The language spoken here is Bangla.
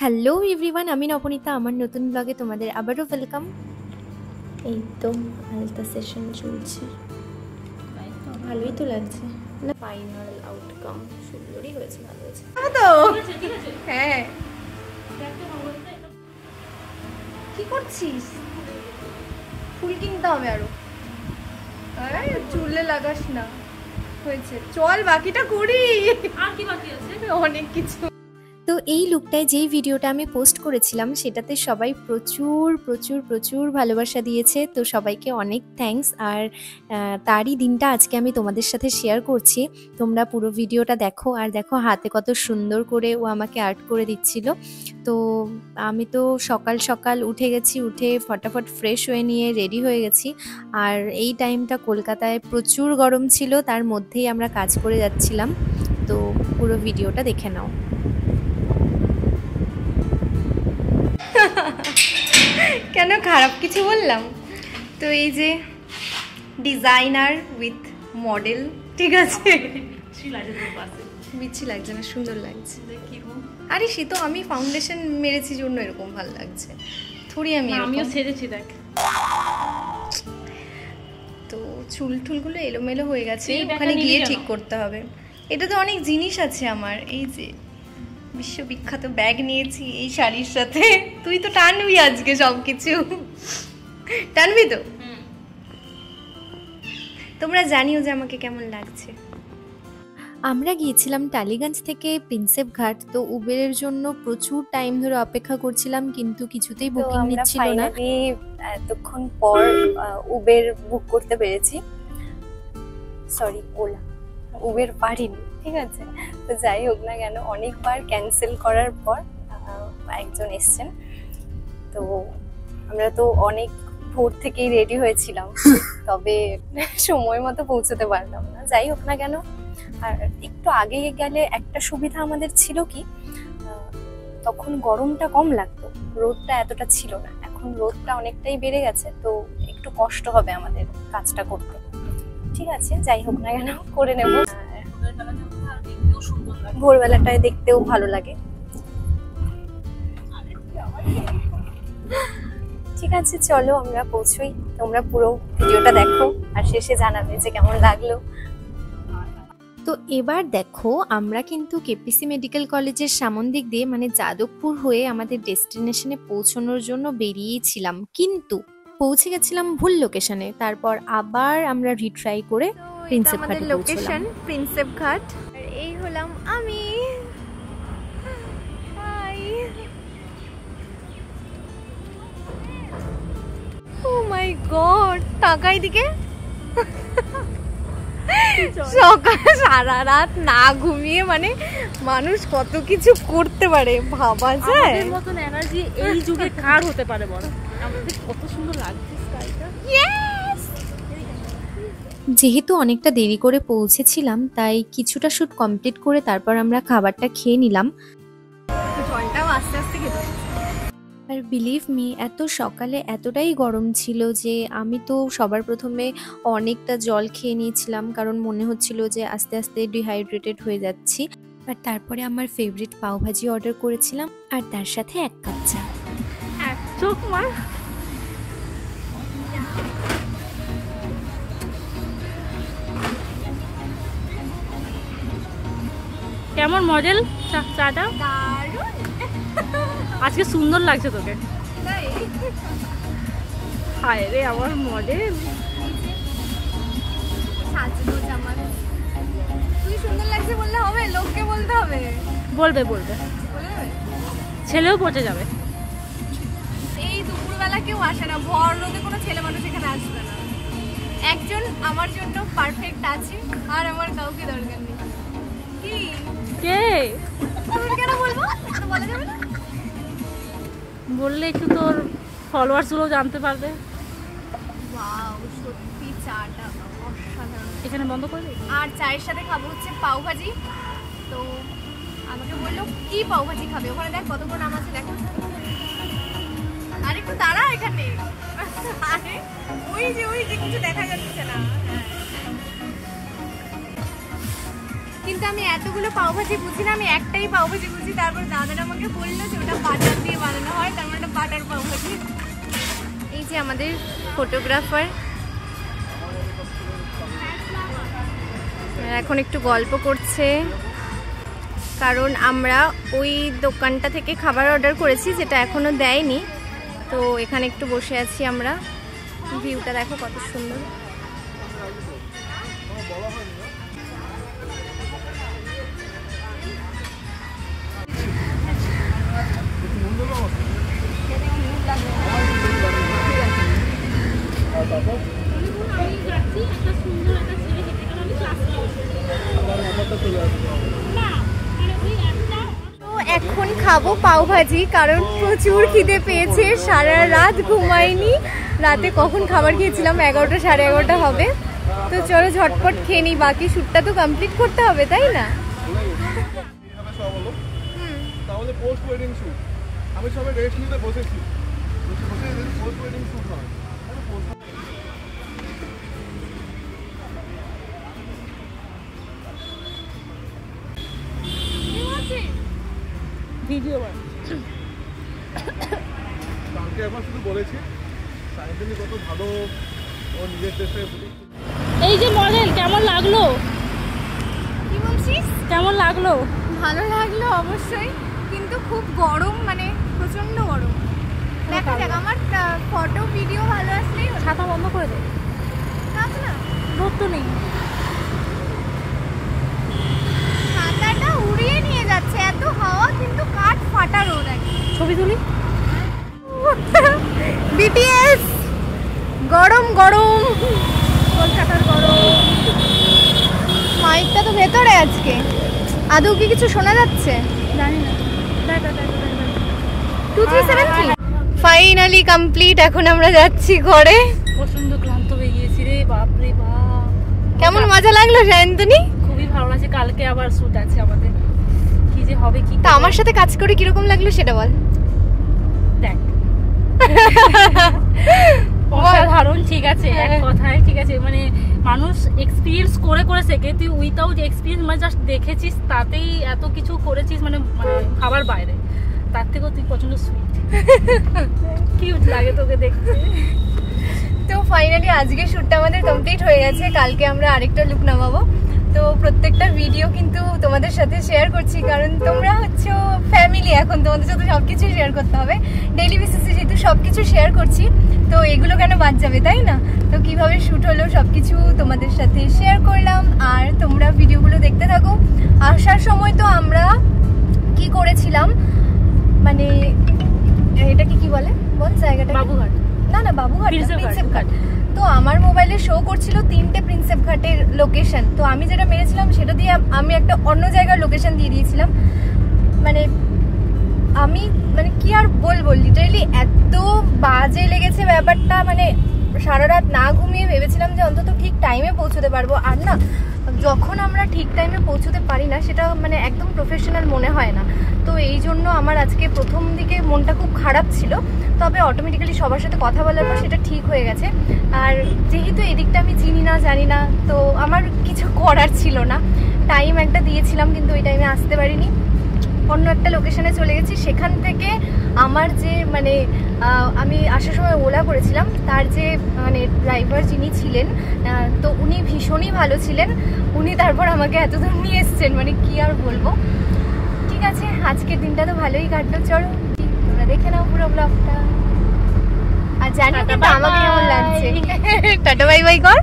হ্যালো এভরিওয়ান, আমি নবনীতা। আমার নতুন ব্লগে তোমাদের আবারও ওয়েলকাম। এই তো আলতা সেশন চলছে, ভালোই তো লাগছে না? ফাইনাল আউটকাম সুন্দরই হয়েছে, ভালো হয়েছে তো। হ্যাঁ, কি করছিস? ফুল কিনতে হবে আরো। চুলে লাগাস না, হয়েছে। চল বাকিটা করি। আর কি বাকি আছে? অনেক কিছু। তো এই লুকটায় যেই ভিডিওটা আমি পোস্ট করেছিলাম সেটাতে সবাই প্রচুর প্রচুর প্রচুর ভালোবাসা দিয়েছে, তো সবাইকে অনেক থ্যাঙ্কস। আর তারই দিনটা আজকে আমি তোমাদের সাথে শেয়ার করছি। তোমরা পুরো ভিডিওটা দেখো, আর দেখো হাতে কত সুন্দর করে ও আমাকে আর্ট করে দিচ্ছিল। তো আমি তো সকাল সকাল উঠে গেছি, উঠে ফটাফট ফ্রেশ হয়ে নিয়ে রেডি হয়ে গেছি। আর এই টাইমটা কলকাতায় প্রচুর গরম ছিল, তার মধ্যেই আমরা কাজ করে যাচ্ছিলাম। তো পুরো ভিডিওটা দেখে নাও। কেন খারাপ কিছু বললাম? তো এই যে ডিজাইনার উইথ মডেল, ঠিক আছে? বিচ্ছি লাগছে না, সুন্দর লাগছে। আরে সে তো আমি ফাউন্ডেশন মেরেছি জন্য এরকম ভালো লাগছে, থোড়ি আমিও ছেড়েছি। দেখ তো চুল টুলগুলো এলোমেলো হয়ে গেছে, ওখানে গিয়ে ঠিক করতে হবে। এটা তো অনেক জিনিস আছে আমার। এই যে বিশ্ববিখ্যাত ব্যাগ নিয়েছি এই শাড়ির সাথে। তুই তো টানবি আজকে সবকিছু, টানবি তো? তোমরা জানিও যে আমাকে কেমন লাগছে। আমরা গিয়েছিলাম টালিগঞ্জ থেকে প্রিন্সেপ ঘাট। তো উবেরের জন্য প্রচুর টাইম ধরে অপেক্ষা করছিলাম, কিন্তু কিছুতেই বুকিং নিচ্ছিল না। এতক্ষণ পর উবের বুক করতে পেরেছি, সরি ওলা, উবের পারিনি, ঠিক আছে? তো যাই হোক না কেন, অনেকবার ক্যান্সেল করার পর একজন এসছেন। তো আমরা তো অনেক ভোর থেকেই রেডি হয়েছিলাম, তবে সময় মতো পৌঁছতে পারলাম না। যাই হোক না কেন, আর একটু আগে গেলে একটা সুবিধা আমাদের ছিল কি, তখন গরমটা কম লাগতো, রোদটা এতটা ছিল না। এখন রোদটা অনেকটাই বেড়ে গেছে, তো একটু কষ্ট হবে আমাদের কাজটা করতে। ঠিক আছে, যাই হোক না কেন করে নেব। ভোরবেলাটায় দেখতেও ভালো লাগে। ঠিক আছে, চলো আমরা পৌঁছই। তোমরা পুরো ভিডিওটা দেখো আর শেষে জানাবে যে কেমন লাগলো। তো এবার দেখো, আমরা কিন্তু কেপিসি মেডিকেল কলেজের সামন দিক দিয়ে মানে যাদবপুর হয়ে আমাদের ডেস্টিনেশনে পৌঁছানোর জন্য বেরিয়েছিলাম, কিন্তু পৌঁছে গেছিলাম ভুল লোকেশনে। তারপর আবার আমরা রিট্রাই করে প্রিন্সেপ ঘাটে পৌঁছলাম। প্রিন্সেপ ঘাট, আর এই হলাম আমি। ও মাই গড, তাকাই দিকে। সকাল সারা রাত না ঘুমিয়ে মানে মানুষ কত কিছু করতে পারে, ভাবা যায়? আমাদের মতন এনার্জি এই যুগে কার হতে পারে বল? আমাদের কত সুন্দর লাগছে স্কাইটা। যেহেতু অনেকটা দেরি করে পৌঁছেছিলাম, তাই কিছুটা শুট কমপ্লিট করে তারপর আমরা খাবারটা খেয়ে নিলাম। জলটাও আস্তে আস্তে খেতে। আর বিলিভ মি, এত সকালে এতটাই গরম ছিল যে আমি তো সবার প্রথমে অনেকটা জল খেয়ে নিয়েছিলাম, কারণ মনে হচ্ছিল যে আস্তে আস্তে ডিহাইড্রেটেড হয়ে যাচ্ছি। আর তারপরে আমার ফেভারিট পাওভাজি অর্ডার করেছিলাম, আর তার সাথে 1 কাপ চা। চোখ মার। কেমন মডেল চাটা? দারুণ, আজকে সুন্দর লাগছে তোকে। হায় রে আমার মডেল। তুই সুন্দর লাগছে বললে হবে? লোককে বলতে হবে? বলবে বলবে, ছেলেও পচে যাবে। এই দুপুরবেলা কেউ আসে না, ভর রোদে কোনো ছেলে মানুষ এখানে আসবে না। একজন আমার জন্য পারফেক্ট আছে, আর আমার কাউকে দরকার নেই। কি কে? তুমি কেন বলবো? তো বলা যাবে না? বললে একটু তোর ফলোয়ার্স গুলো জানতে পারবে। ওয়াও, সত্যি চাটা অসাধারণ। এখানে বন্ধ করে দে। আর চায়ের সাথে খাবো হচ্ছে পাওভাজি। তো আমাকে বললো কি পাওভাজি খাবে, ওখানে দেখ কতক্ষণ নাম আছে দেখো। আর একটু দাঁড়া এখানে, আরে ওই যে কিছু দেখা যাচ্ছে না। কিন্তু আমি এতগুলো পাওভাজি বুঝি না, আমি একটাই পাওভাজি বুঝি। তারপর দাদারা আমাকে বললো যে ওটা বাটার দিয়ে বানানো হয়, তার মানে ওটা বাটার পাওভাজি। এই যে আমাদের ফটোগ্রাফার এখন একটু গল্প করছে, কারণ আমরা ওই দোকানটা থেকে খাবার অর্ডার করেছি যেটা এখনো দেয়নি। তো এখানে একটু বসে আছি আমরা। ভিউটা দেখো কত সুন্দর। এখন খাবো পাওভাজি, কারণ প্রচুর খিদে পেয়েছে, সারা রাত ঘুমাইনি। রাতে কখন খাবার খেয়েছিলাম? 11টা, সাড়ে 11টা হবে। তো চলো ঝটপট খেয়ে নিই, বাকি শ্যুটটা তো কমপ্লিট করতে হবে, তাই না? তাহলে পোস্ট ওয়েডিং শ্যুট আমি সবে রেস্ট নিতে বসেছি, পোস্ট ওয়েডিং শ্যুট হয়। ভিডিও কালকে একবার শুধু বলেছি সাইন্টিফিক কত ভালো ও নিজের দেশে। এই যে মডেল কেমন লাগলো? কি বলছিস? কেমন লাগলো? ভালো লাগলো অবশ্যই, কিন্তু খুব গরম, মানে প্রচন্ড গরম। দেখা যাক, আমার ফটো ভিডিও ভালো আসলেই হলো। ছাতা বন্ধ করে দে, থাক না, রোদ তো নেই। ছাতাটা উড়িয়ে নিয়ে যাচ্ছে, এত হাওয়া, কিন্তু কাঠ ফাটা রোদ। ছবি তুলি। বিটিএস গরম গরম, কলকাতার গরম। মাইকটা তো ভেতরে আজকে, আদৌ কি কিছু শোনা যাচ্ছে? জানি না। ফাইনালি কমপ্লিট, এখন আমরা যাচ্ছি ঘরে। প্রচন্ড ক্লান্ত হয়ে গিয়েছি রে, বাপরে বাপ। কেমন মজা লাগলো সায়ন্তনী? খুবই ভালো লাগছে। কালকে আবার শুট আছে আমাদের, কি যে হবে কি। তা আমার সাথে কাজ করে কিরকম লাগলো সেটা বল। দেখ অসাধারণ, ঠিক আছে, এক কথায় ঠিক আছে। মানে মানুষ এক্সপিরিয়েন্স করে করে শেখে, তুই উইথাউট এক্সপিরিয়েন্স মানে জাস্ট দেখেছিস তাতেই এত কিছু করেছিস, মানে খাবার বাইরে। তার থেকেও তুই প্রচন্ড সুইট, কিউট লাগে তোকে দেখতে। তো ফাইনালি আজকে শ্যুটটা আমাদের কমপ্লিট হয়ে গেছে, কালকে আমরা আরেকটা লুক নামাবো। তো প্রত্যেকটা ভিডিও কিন্তু তোমাদের সাথে শেয়ার করছি, কারণ তোমরা হচ্ছে ফ্যামিলি, এখন তোমাদের সাথে সবকিছু শেয়ার করতে হবে ডেইলি বেসিসে, যেহেতু সবকিছু শেয়ার করছি। তো এগুলো কেন বাদ যাবে, তাই না? তো কিভাবে শ্যুট হলো সবকিছু তোমাদের সাথে শেয়ার করলাম, আর তোমরা ভিডিওগুলো দেখতে থাকো। আসার সময় তো আমরা কি করেছিলাম, মানে এটাকে কি বলে বল জায়গাটা? বাবুঘাট। না না, বাবুঘাট, প্রিন্সেপ ঘাট। তো আমার মোবাইলে শো করছিল 3টে প্রিন্সেপ ঘাটের লোকেশন। তো আমি যেটা মেরেছিলাম সেটা দিয়ে আমি একটা অন্য জায়গার লোকেশন দিয়ে দিয়েছিলাম। মানে আমি মানে কি আর বলবো, লিটারালি এত বাজে লেগেছে ব্যাপারটা। মানে সারা রাত না ঘুমিয়ে ভেবেছিলাম যে অন্তত ঠিক টাইমে পৌঁছতে পারবো, আর না, যখন আমরা ঠিক টাইমে পৌঁছতে পারি না সেটা মানে একদম প্রফেশনাল মনে হয় না। তো এই জন্য আমার আজকে প্রথম দিকে মনটা খুব খারাপ ছিল, তবে অটোমেটিক্যালি সবার সাথে কথা বলার পর সেটা ঠিক হয়ে গেছে। আর যেহেতু এদিকটা আমি চিনি না, জানি না, তো আমার কিছু করার ছিল না। টাইম একটা দিয়েছিলাম কিন্তু ওই টাইমে আসতে পারিনি, অন্য একটা লোকেশনে চলে গেছি। সেখান থেকে আমার যে মানে আমি আসার সময় ওলা করেছিলাম, তার যে মানে ড্রাইভার যিনি ছিলেন, তো উনি ভীষণই ভালো ছিলেন। উনি তারপর আমাকে এতদূর নিয়ে এসছেন, মানে কি আর বলবো। ঠিক আছে, আজকের দিনটা তো ভালোই কাটলো। চলো তোমরা দেখে নাও পুরো ব্লগটা, আর জানিও কিন্তু আমাকে কেমন লাগছে। টাটা বাই বাই কর।